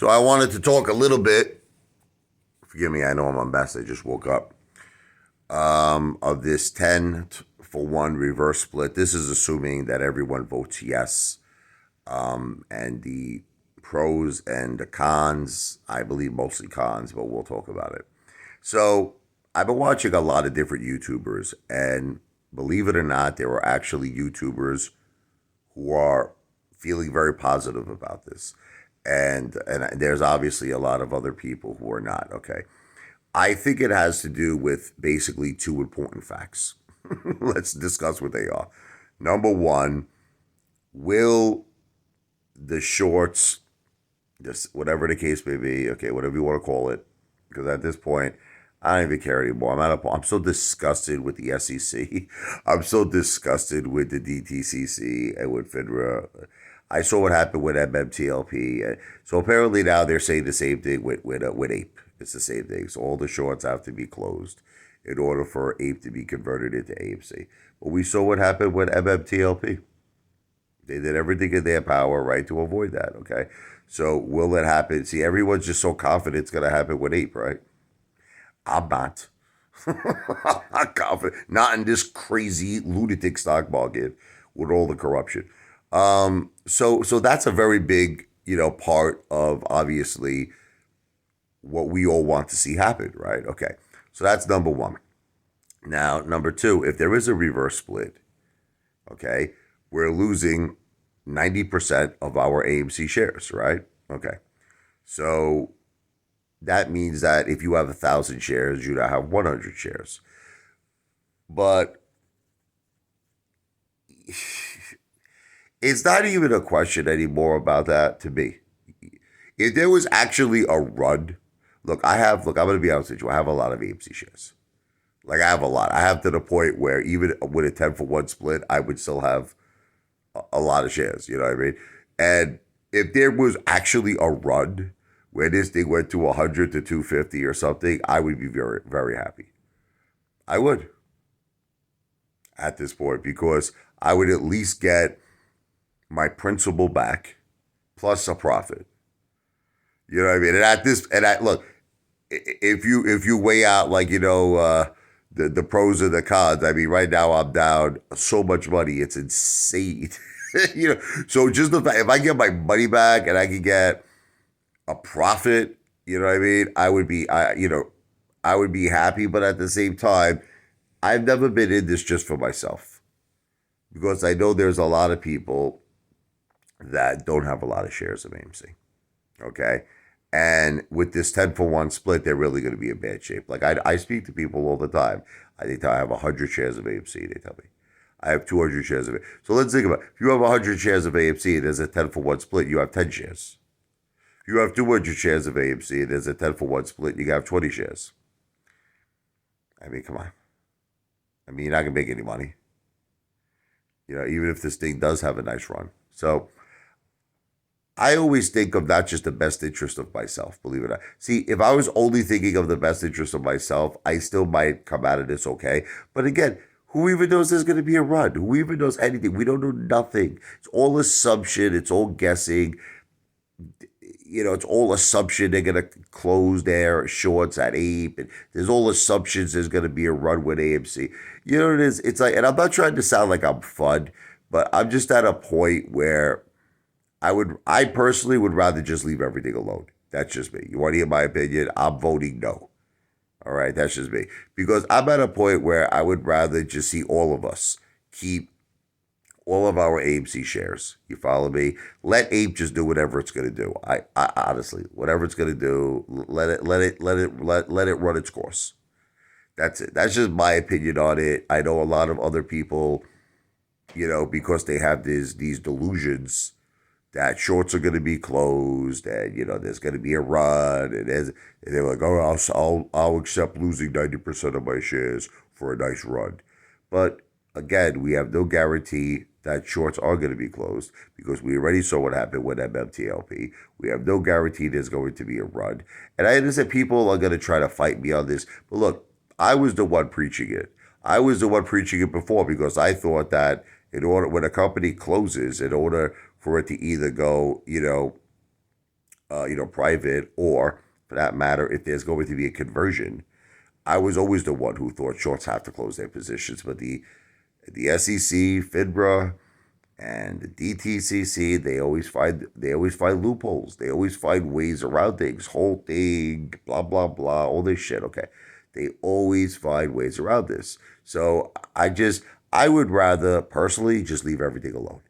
So I wanted to talk a little bit. Forgive me, I know I'm on best. I just woke up. Of this 10-for-1 reverse split. This is assuming that everyone votes yes. And the pros and the cons, I believe mostly cons, but we'll talk about it. So I've been watching a lot of different YouTubers, and believe it or not, there are actually YouTubers who are feeling very positive about this. And there's obviously a lot of other people who are not. Okay. I think it has to do with basically two important facts. Let's discuss what they are. Number one, will the shorts, just whatever the case may be, okay, whatever you want to call it, because at this point, I don't even care anymore. I'm so disgusted with the SEC. I'm so disgusted with the DTCC and with FINRA. I saw what happened with MMTLP. So apparently now they're saying the same thing with Ape. It's the same thing. So all the shorts have to be closed in order for Ape to be converted into AMC. But we saw what happened with MMTLP. They did everything in their power, right, to avoid that, okay? So will it happen? See, everyone's just so confident it's going to happen with Ape, right? I'm not. I'm not confident. Not in this crazy lunatic stock market with all the corruption. So that's a very big, part of obviously what we all want to see happen, right? Okay. So that's number one. Now, number two, if there is a reverse split, okay, we're losing 90% of our AMC shares, right? Okay. So that means that if you have 1,000 shares, you now have 100 shares. But it's not even a question anymore about that to me. If there was actually a run, I'm going to be honest with you, I have a lot of AMC shares. Like, I have a lot. I have to the point where even with a 10-for-1 split, I would still have a lot of shares, you know what I mean? And if there was actually a run where this thing went to 100 to 250 or something, I would be very, very happy. I would at this point, because I would at least get my principal back plus a profit. You know what I mean? Look, if you weigh out the pros and the cons, I mean, right now I'm down so much money, it's insane. So just the fact, if I get my money back and I can get a profit, you know what I mean, I would be happy. But at the same time, I've never been in this just for myself, because I know there's a lot of people that don't have a lot of shares of AMC. Okay. And with this 10-for-1 split, they're really going to be in bad shape. Like, I speak to people all the time. They tell I have 100 shares of AMC. They tell me I have 200 shares of it. So let's think about it. If you have 100 shares of AMC and there's a 10-for-1 split, you have 10 shares. If you have 200 shares of AMC and there's a 10-for-1 split, you have 20 shares. I mean, come on. I mean, you're not going to make any money. Even if this thing does have a nice run. So I always think of not just the best interest of myself, believe it or not. See, if I was only thinking of the best interest of myself, I still might come out of this okay. But again, who even knows there's going to be a run? Who even knows anything? We don't know nothing. It's all assumption. It's all guessing. It's all assumption they're going to close their shorts at Ape. And there's all assumptions there's going to be a run with AMC. You know what it is? It's like, and I'm not trying to sound like I'm fun, but I'm just at a point where I personally would rather just leave everything alone. That's just me. You want to hear my opinion? I'm voting no. All right, that's just me. Because I'm at a point where I would rather just see all of us keep all of our AMC shares. You follow me? Let Ape just do whatever it's going to do. I honestly, whatever it's going to do, let it run its course. That's it. That's just my opinion on it. I know a lot of other people, because they have these delusions that shorts are going to be closed, and there's going to be a run, and they're like, oh, I'll accept losing 90% of my shares for a nice run. But again, we have no guarantee that shorts are going to be closed, because we already saw what happened with MMTLP. We have no guarantee there's going to be a run. And I understand people are going to try to fight me on this, but look, I was the one preaching it. I was the one preaching it before, because I thought that when a company closes, in order for it to either go, private, or for that matter, if there's going to be a conversion. I was always the one who thought shorts have to close their positions, but the SEC, FINRA, and the DTCC, they always find loopholes. They always find ways around things. Whole thing, blah blah blah, all this shit. Okay, they always find ways around this. So I would rather personally just leave everything alone.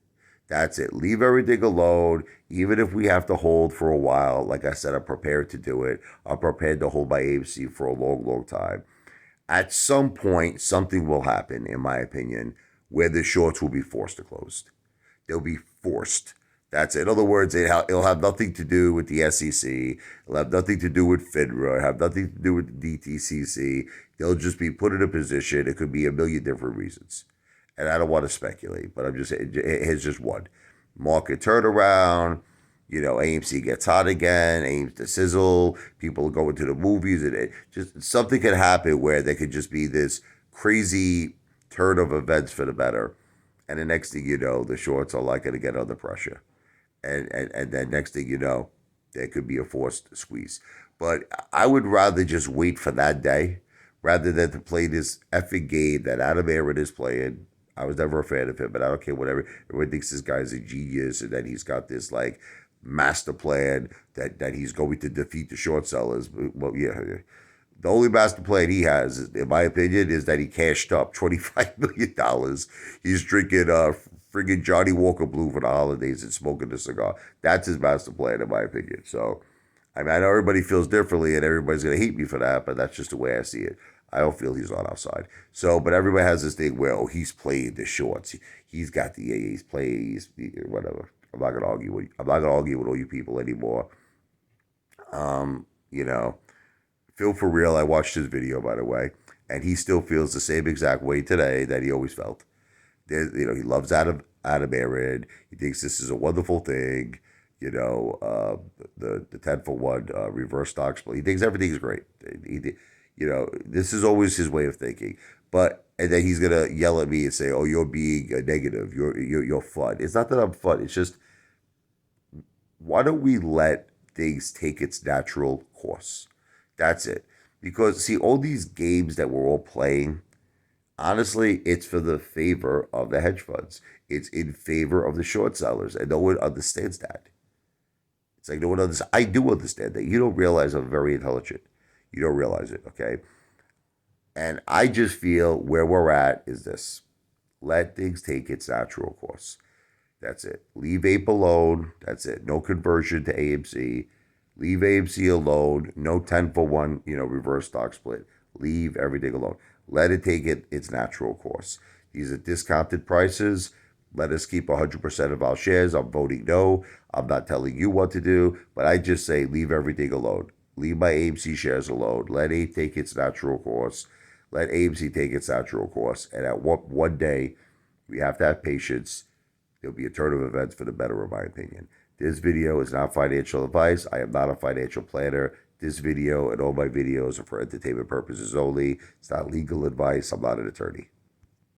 That's it. Leave everything alone. Even if we have to hold for a while, like I said, I'm prepared to do it. I'm prepared to hold my AMC for a long, long time. At some point, something will happen, in my opinion, where the shorts will be forced to close. They'll be forced. That's it. In other words, it'll have nothing to do with the SEC. It'll have nothing to do with FINRA. It'll have nothing to do with the DTCC. They'll just be put in a position. It could be a million different reasons. And I don't want to speculate, but it's just one. Market turnaround. AMC gets hot again. Aims to sizzle. People go into the movies, and it just something could happen where there could just be this crazy turn of events for the better. And the next thing you know, the shorts are likely to get under pressure. And then next thing you know, there could be a forced squeeze. But I would rather just wait for that day rather than to play this effing game that Adam Aaron is playing. I was never a fan of him, but I don't care whatever. Everyone thinks this guy's a genius and that he's got this like master plan that he's going to defeat the short sellers. Well, yeah. The only master plan he has, in my opinion, is that he cashed up $25 million. He's drinking friggin' Johnny Walker Blue for the holidays and smoking a cigar. That's his master plan, in my opinion. So, I mean, I know everybody feels differently and everybody's going to hate me for that, but that's just the way I see it. I don't feel he's on our side. So, but everybody has this thing where, he's playing the shorts. He's got the he's playing, whatever. I'm not gonna argue with all you people anymore. Um, you know, Phil for real. I watched his video, by the way, and he still feels the same exact way today that he always felt. He loves Adam Aaron. He thinks this is a wonderful thing. The 10-for-1 reverse stock split. He thinks everything's great. This is always his way of thinking. But and then he's gonna yell at me and say, "Oh, you're being negative. You're fun." It's not that I'm fun. It's just, why don't we let things take its natural course? That's it. Because see, all these games that we're all playing, honestly, it's for the favor of the hedge funds. It's in favor of the short sellers, and no one understands that. It's like no one understands. I do understand that. You don't realize I'm very intelligent. You don't realize it, okay? And I just feel where we're at is this: let things take its natural course. That's it. Leave Ape alone. That's it. No conversion to AMC. Leave AMC alone. No 10-for-1, reverse stock split. Leave everything alone. Let it take its natural course. These are discounted prices. Let us keep 100% of our shares. I'm voting no. I'm not telling you what to do, but I just say leave everything alone. Leave my AMC shares alone. Let it take its natural course. Let AMC take its natural course. And at one day, we have to have patience. There'll be a turn of events for the better, in my opinion. This video is not financial advice. I am not a financial planner. This video and all my videos are for entertainment purposes only. It's not legal advice. I'm not an attorney.